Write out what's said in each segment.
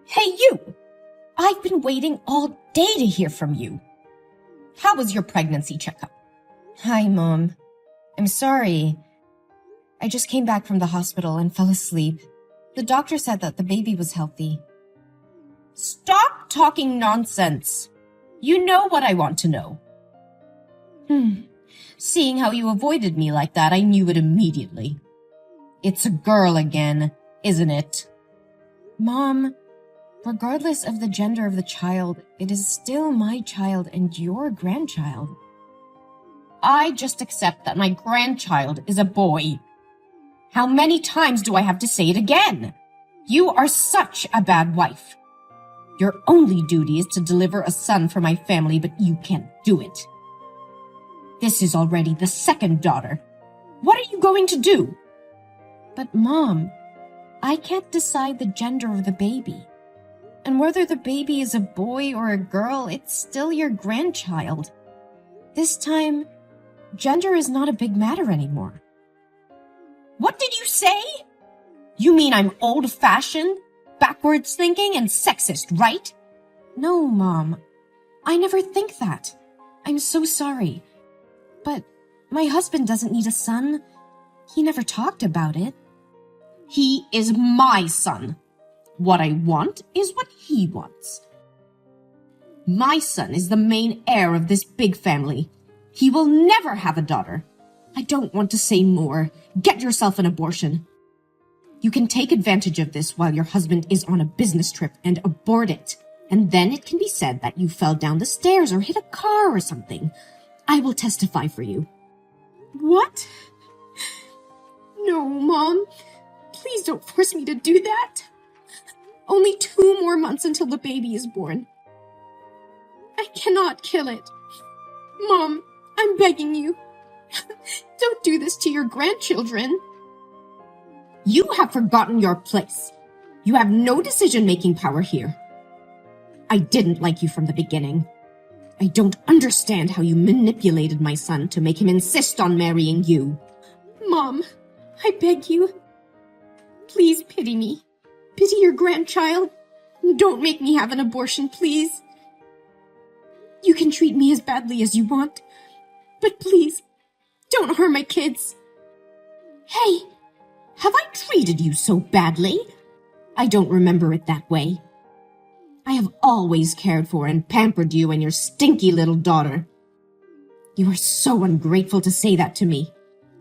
Hey, you! I've been waiting all day to hear from you. How was your pregnancy checkup? Hi, Mom. I'm sorry. I just came back from the hospital and fell asleep. The doctor said that the baby was healthy. Stop talking nonsense. You know what I want to know. Seeing how you avoided me like that, I knew it immediately. It's a girl again, isn't it? Mom, regardless of the gender of the child, it is still my child and your grandchild. I just accept that my grandchild is a boy. How many times do I have to say it again? You are such a bad wife. Your only duty is to deliver a son for my family, but you can't do it. This is already the second daughter. What are you going to do? But Mom, I can't decide the gender of the baby. And whether the baby is a boy or a girl, it's still your grandchild. This time, gender is not a big matter anymore. What did you say? You mean I'm old-fashioned, backwards thinking, and sexist, right? No, Mom. I never think that. I'm so sorry. But my husband doesn't need a son. He never talked about it. He is my son. What I want is what he wants. My son is the main heir of this big family. He will never have a daughter. I don't want to say more. Get yourself an abortion. You can take advantage of this while your husband is on a business trip and abort it. And then it can be said that you fell down the stairs or hit a car or something. I will testify for you. What? No, Mom. Please don't force me to do that. Only 2 more months until the baby is born. I cannot kill it. Mom, I'm begging you. Don't do this to your grandchildren. You have forgotten your place. You have no decision-making power here. I didn't like you from the beginning. I don't understand how you manipulated my son to make him insist on marrying you. Mom, I beg you. Please pity me. Pity your grandchild. Don't make me have an abortion, please. You can treat me as badly as you want, but please, don't harm my kids. Hey, have I treated you so badly? I don't remember it that way. I have always cared for and pampered you and your stinky little daughter. You are so ungrateful to say that to me.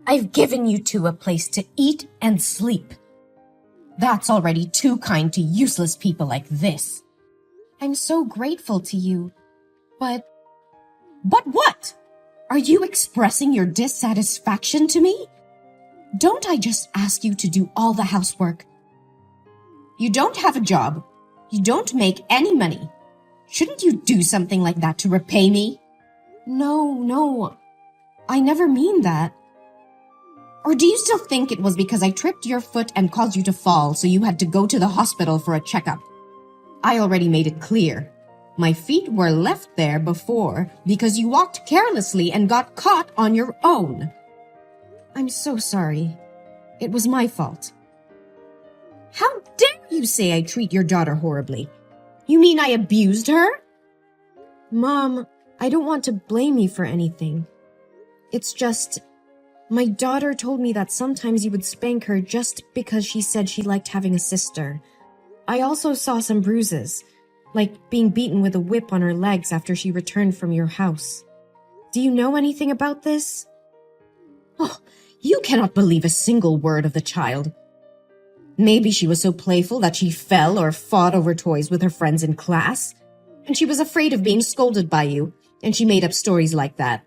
I've given you two a place to eat and sleep. That's already too kind to useless people like this. I'm so grateful to you, but... But what? Are you expressing your dissatisfaction to me? Don't I just ask you to do all the housework? You don't have a job. You don't make any money. Shouldn't you do something like that to repay me? No. I never mean that. Or do you still think it was because I tripped your foot and caused you to fall, so you had to go to the hospital for a checkup? I already made it clear. My feet were left there before because you walked carelessly and got caught on your own. I'm so sorry. It was my fault. How dare you say I treat your daughter horribly? You mean I abused her? Mom, I don't want to blame you for anything. It's just... my daughter told me that sometimes you would spank her just because she said she liked having a sister. I also saw some bruises, like being beaten with a whip on her legs after she returned from your house. Do you know anything about this? Oh, you cannot believe a single word of the child. Maybe she was so playful that she fell or fought over toys with her friends in class, and she was afraid of being scolded by you, and she made up stories like that.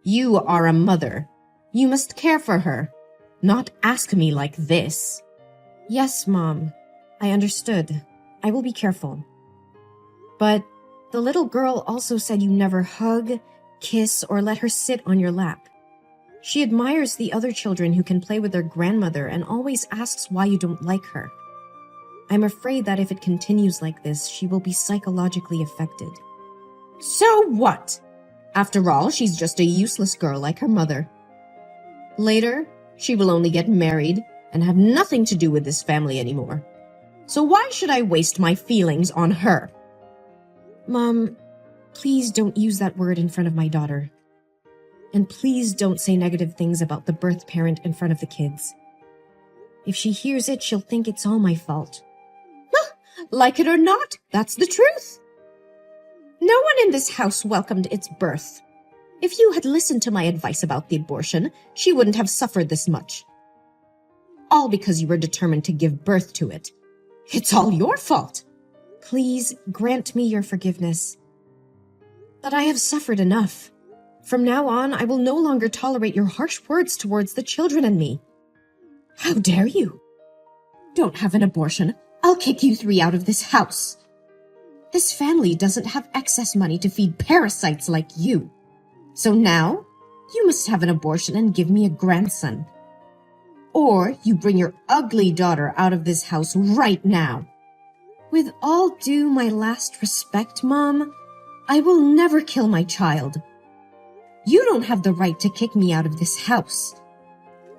You are a mother. You must care for her, not ask me like this. Yes, Mom. I understood. I will be careful. But the little girl also said you never hug, kiss, or let her sit on your lap. She admires the other children who can play with their grandmother and always asks why you don't like her. I'm afraid that if it continues like this, she will be psychologically affected. So what? After all, she's just a useless girl like her mother. Later, she will only get married and have nothing to do with this family anymore. So why should I waste my feelings on her? Mom, please don't use that word in front of my daughter. And please don't say negative things about the birth parent in front of the kids. If she hears it, she'll think it's all my fault. Like it or not, that's the truth. No one in this house welcomed its birth. If you had listened to my advice about the abortion, she wouldn't have suffered this much. All because you were determined to give birth to it. It's all your fault. Please grant me your forgiveness. That I have suffered enough. From now on, I will no longer tolerate your harsh words towards the children and me. How dare you? Don't have an abortion. I'll kick you three out of this house. This family doesn't have excess money to feed parasites like you. So now, you must have an abortion and give me a grandson. Or you bring your ugly daughter out of this house right now. With all due my last respect, Mom, I will never kill my child. You don't have the right to kick me out of this house.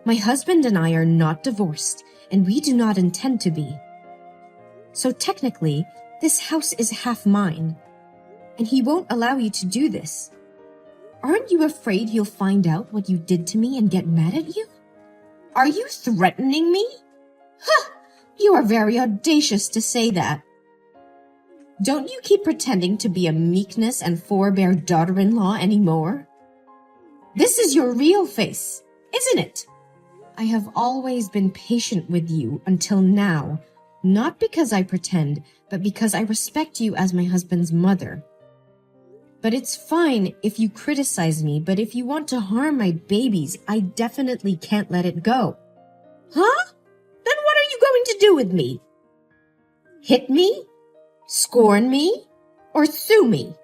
My husband and I are not divorced, and we do not intend to be. So technically, this house is half mine, and he won't allow you to do this. Aren't you afraid he'll find out what you did to me and get mad at you? Are you threatening me? You are very audacious to say that. Don't you keep pretending to be a meekness and forbear daughter-in-law anymore? This is your real face, isn't it? I have always been patient with you until now, not because I pretend, but because I respect you as my husband's mother. But it's fine if you criticize me, but if you want to harm my babies, I definitely can't let it go. Huh? Then what are you going to do with me? Hit me? Scorn me? Or sue me?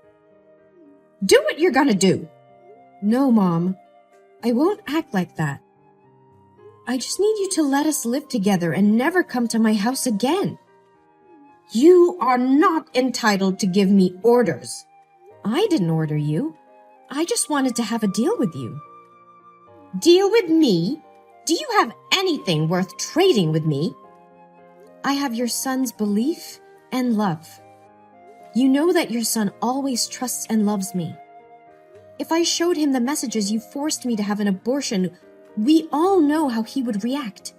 Do what you're gonna do. No, Mom. I won't act like that. I just need you to let us live together and never come to my house again. You are not entitled to give me orders. I didn't order you. I just wanted to have a deal with you. Deal with me? Do you have anything worth trading with me? I have your son's belief and love. You know that your son always trusts and loves me. If I showed him the messages you forced me to have an abortion, we all know how he would react.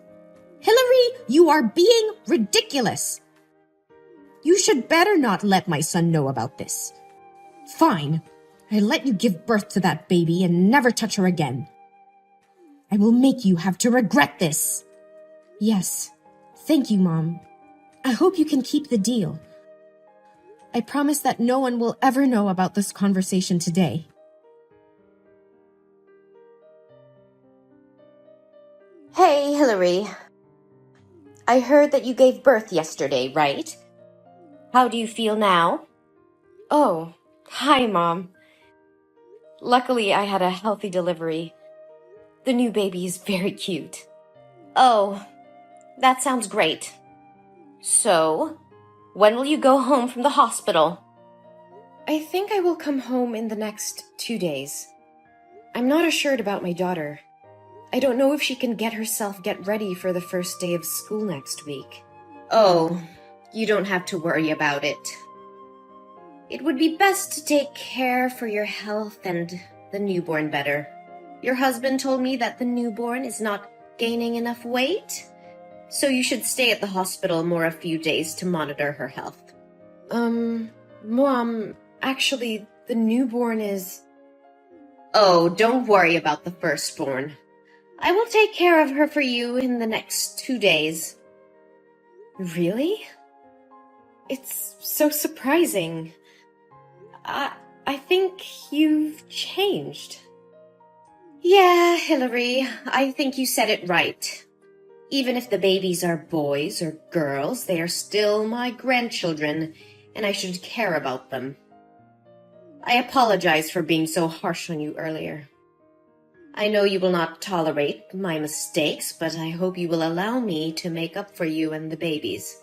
Hillary, you are being ridiculous. You should better not let my son know about this. Fine, I let you give birth to that baby and never touch her again. I will make you have to regret this. Yes, thank you, Mom. I hope you can keep the deal. I promise that no one will ever know about this conversation today. Hey, Hillary. I heard that you gave birth yesterday, right? How do you feel now? Oh, hi, Mom. Luckily, I had a healthy delivery. The new baby is very cute. Oh, that sounds great. So, when will you go home from the hospital? I think I will come home in the next 2 days. I'm not assured about my daughter. I don't know if she can get ready for the first day of school next week. Oh, you don't have to worry about it. It would be best to take care for your health and the newborn better. Your husband told me that the newborn is not gaining enough weight, so you should stay at the hospital a few days to monitor her health. Mom, actually, the newborn is... Oh, don't worry about the firstborn. I will take care of her for you in the next 2 days. Really? It's so surprising. I think you've changed. Yeah, Hillary, I think you said it right. Even if the babies are boys or girls, they are still my grandchildren, and I should care about them. I apologize for being so harsh on you earlier. I know you will not tolerate my mistakes, but I hope you will allow me to make up for you and the babies.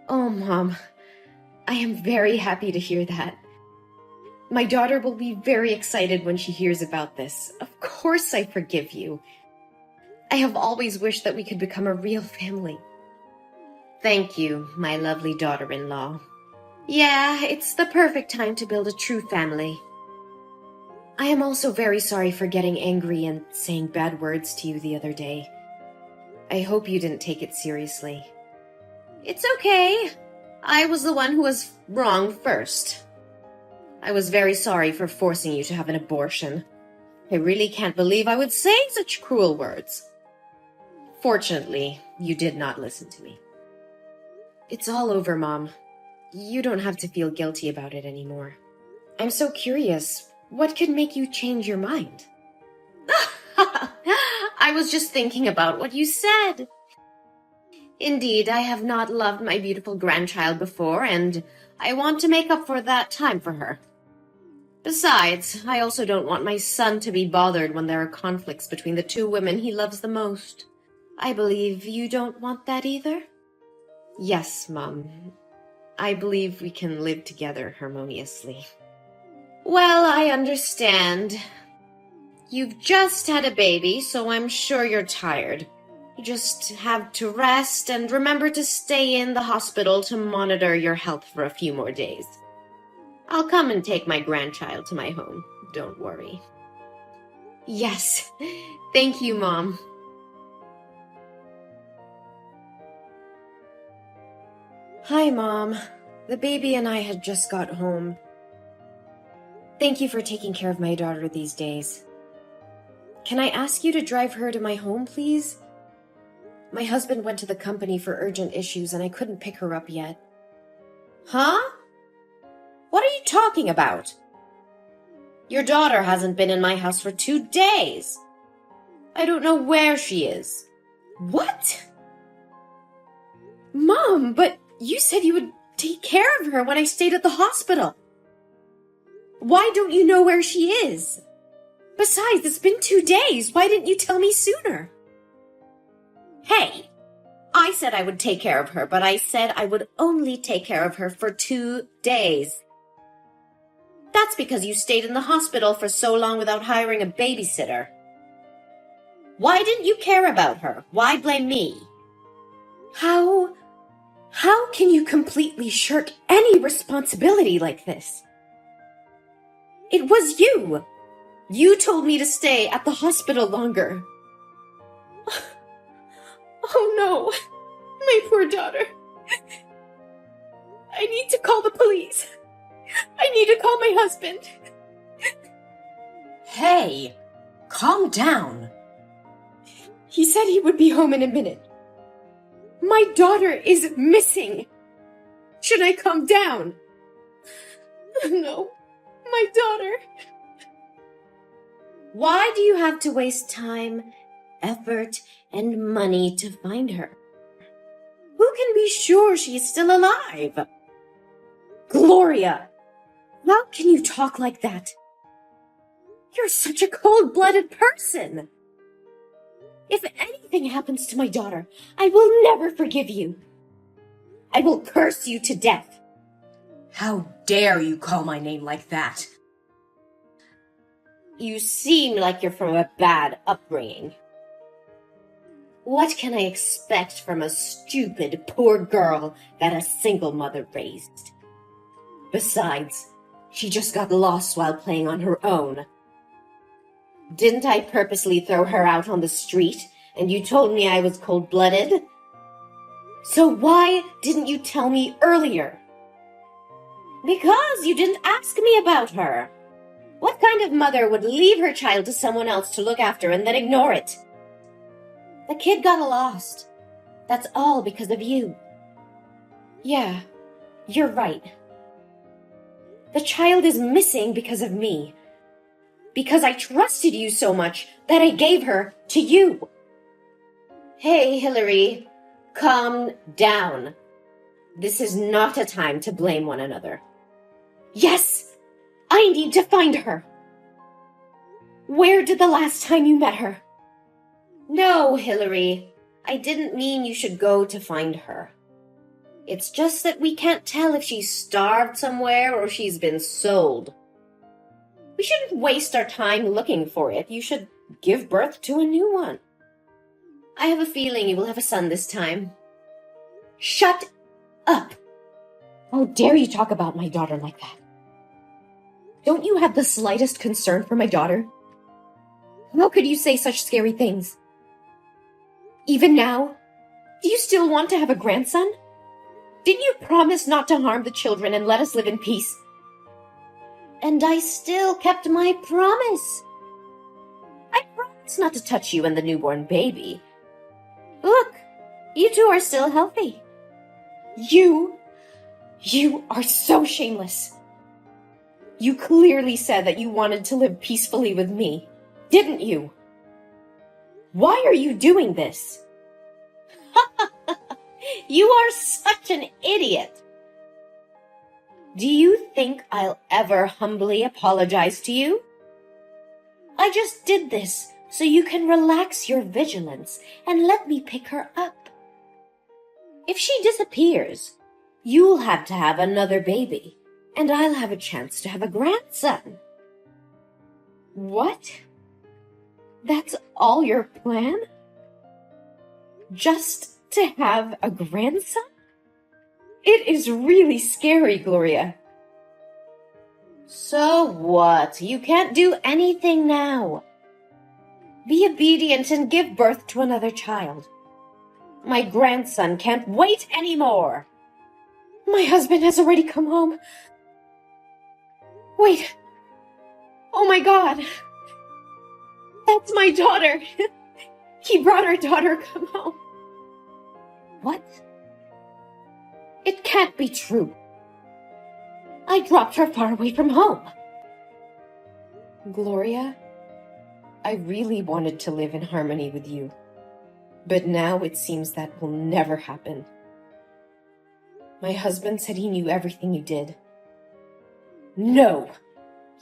Oh, Mom, I am very happy to hear that. My daughter will be very excited when she hears about this. Of course I forgive you. I have always wished that we could become a real family. Thank you, my lovely daughter-in-law. Yeah, it's the perfect time to build a true family. I am also very sorry for getting angry and saying bad words to you the other day. I hope you didn't take it seriously. It's okay. I was the one who was wrong first. I was very sorry for forcing you to have an abortion. I really can't believe I would say such cruel words. Fortunately, you did not listen to me. It's all over, Mom. You don't have to feel guilty about it anymore. I'm so curious. What could make you change your mind? I was just thinking about what you said. Indeed, I have not loved my beautiful grandchild before, and I want to make up for that time for her. Besides, I also don't want my son to be bothered when there are conflicts between the two women he loves the most. I believe you don't want that either? Yes, Mom. I believe we can live together harmoniously. Well, I understand. You've just had a baby, so I'm sure you're tired. You just have to rest and remember to stay in the hospital to monitor your health for a few more days. I'll come and take my grandchild to my home. Don't worry. Yes, thank you, Mom. Hi, Mom. The baby and I had just got home. Thank you for taking care of my daughter these days. Can I ask you to drive her to my home, please? My husband went to the company for urgent issues and I couldn't pick her up yet. Huh? What are you talking about? Your daughter hasn't been in my house for 2 days. I don't know where she is. What? Mom, but you said you would take care of her when I stayed at the hospital. Why don't you know where she is? Besides, it's been 2 days. Why didn't you tell me sooner? Hey, I said I would take care of her, but I said I would only take care of her for 2 days. That's because you stayed in the hospital for so long without hiring a babysitter. Why didn't you care about her? Why blame me? How can you completely shirk any responsibility like this? It was you. You told me to stay at the hospital longer. Oh no, my poor daughter. I need to call the police. I need to call my husband. Hey, calm down. He said he would be home in a minute. My daughter is missing. Should I calm down? No, my daughter. Why do you have to waste time, effort, and money to find her? Who can be sure she is still alive? Gloria, how can you talk like that? You're such a cold-blooded person. If anything happens to my daughter, I will never forgive you. I will curse you to death. How dare you call my name like that? You seem like you're from a bad upbringing. What can I expect from a stupid, poor girl that a single mother raised? Besides, she just got lost while playing on her own. Didn't I purposely throw her out on the street, and you told me I was cold-blooded? So why didn't you tell me earlier? Because you didn't ask me about her. What kind of mother would leave her child to someone else to look after and then ignore it? The kid got lost. That's all because of you. Yeah, you're right. The child is missing because of me. Because I trusted you so much that I gave her to you. Hey, Hillary, calm down. This is not a time to blame one another. Yes! I need to find her. Where did the last time you met her? No, Hillary. I didn't mean you should go to find her. It's just that we can't tell if she's starved somewhere or she's been sold. We shouldn't waste our time looking for it. You should give birth to a new one. I have a feeling you will have a son this time. Shut up! How dare you talk about my daughter like that? Don't you have the slightest concern for my daughter? How could you say such scary things? Even now, do you still want to have a grandson? Didn't you promise not to harm the children and let us live in peace? And I still kept my promise. I promised not to touch you and the newborn baby. Look, you two are still healthy. You are so shameless. You clearly said that you wanted to live peacefully with me, didn't you? Why are you doing this? You are such an idiot. Do you think I'll ever humbly apologize to you? I just did this so you can relax your vigilance and let me pick her up. If she disappears, you'll have to have another baby, and I'll have a chance to have a grandson. What? That's all your plan? Just to have a grandson? It is really scary, Gloria. So what? You can't do anything now. Be obedient and give birth to another child. My grandson can't wait anymore. My husband has already come home. Wait. Oh my God. That's my daughter. He brought our daughter come home. What? It can't be true. I dropped her far away from home. Gloria, I really wanted to live in harmony with you, but now it seems that will never happen. My husband said he knew everything you did. No,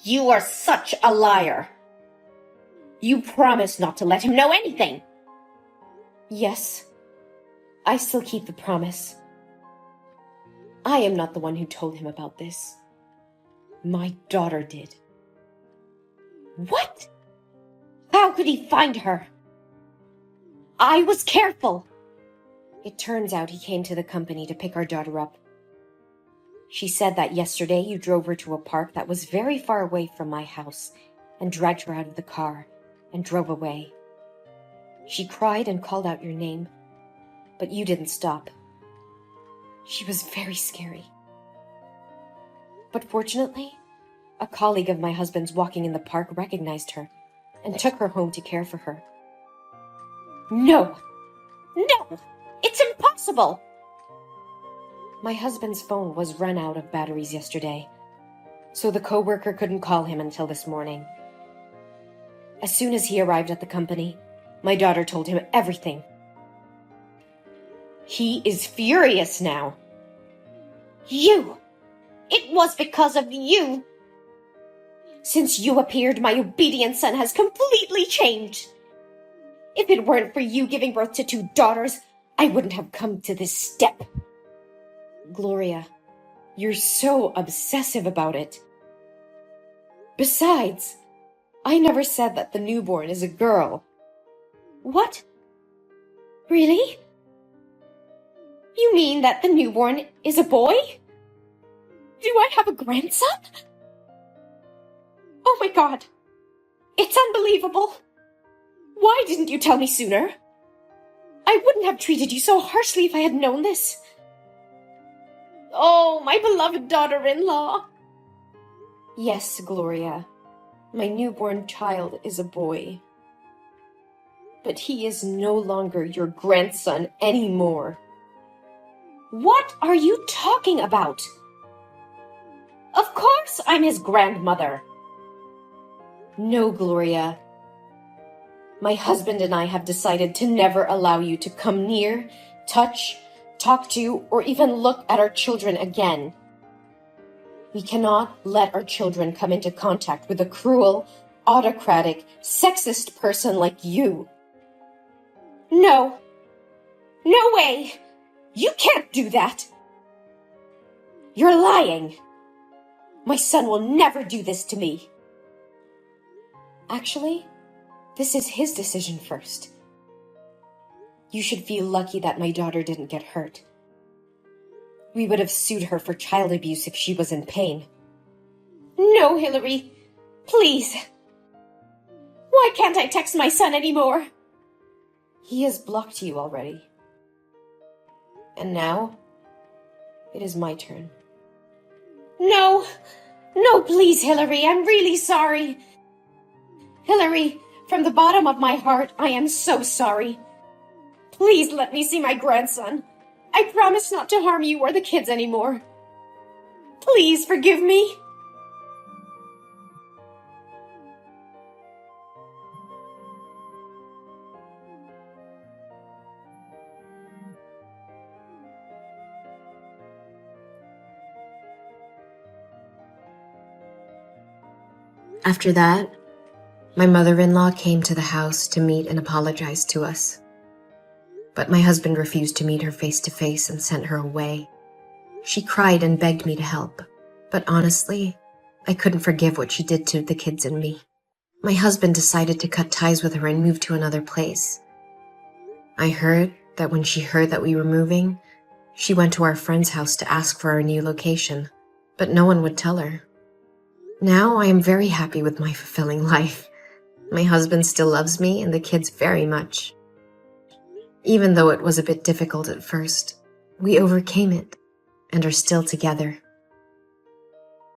you are such a liar. You promised not to let him know anything. Yes, I still keep the promise. I am not the one who told him about this. My daughter did. What? How could he find her? I was careful. It turns out he came to the company to pick our daughter up. She said that yesterday you drove her to a park that was very far away from my house and dragged her out of the car and drove away. She cried and called out your name, but you didn't stop. She was very scary. But fortunately, a colleague of my husband's walking in the park recognized her and took her home to care for her. No! No! It's impossible! My husband's phone was run out of batteries yesterday, so the coworker couldn't call him until this morning. As soon as he arrived at the company, my daughter told him everything. He is furious now. You! It was because of you! Since you appeared, my obedient son has completely changed. If it weren't for you giving birth to 2 daughters, I wouldn't have come to this step. Gloria, you're so obsessive about it. Besides, I never said that the newborn is a girl. What? Really? You mean that the newborn is a boy? Do I have a grandson? Oh my God! It's unbelievable! Why didn't you tell me sooner? I wouldn't have treated you so harshly if I had known this. Oh, my beloved daughter-in-law! Yes, Gloria, my newborn child is a boy. But he is no longer your grandson anymore. What are you talking about? Of course I'm his grandmother. No, Gloria. My husband and I have decided to never allow you to come near, touch, talk to, or even look at our children again. We cannot let our children come into contact with a cruel, autocratic, sexist person like you. No. No way! You can't do that! You're lying! My son will never do this to me. Actually, this is his decision first. You should feel lucky that my daughter didn't get hurt. We would have sued her for child abuse if she was in pain. No, Hillary. Please. Why can't I text my son anymore? He has blocked you already. And now, it is my turn. No! No, please, Hillary, I'm really sorry. Hillary, from the bottom of my heart, I am so sorry. Please let me see my grandson. I promise not to harm you or the kids anymore. Please forgive me. After that, my mother-in-law came to the house to meet and apologize to us. But my husband refused to meet her face to face and sent her away. She cried and begged me to help, but honestly, I couldn't forgive what she did to the kids and me. My husband decided to cut ties with her and move to another place. I heard that when she heard that we were moving, she went to our friend's house to ask for our new location, but no one would tell her. Now I am very happy with my fulfilling life. My husband still loves me and the kids very much. Even though it was a bit difficult at first, we overcame it and are still together.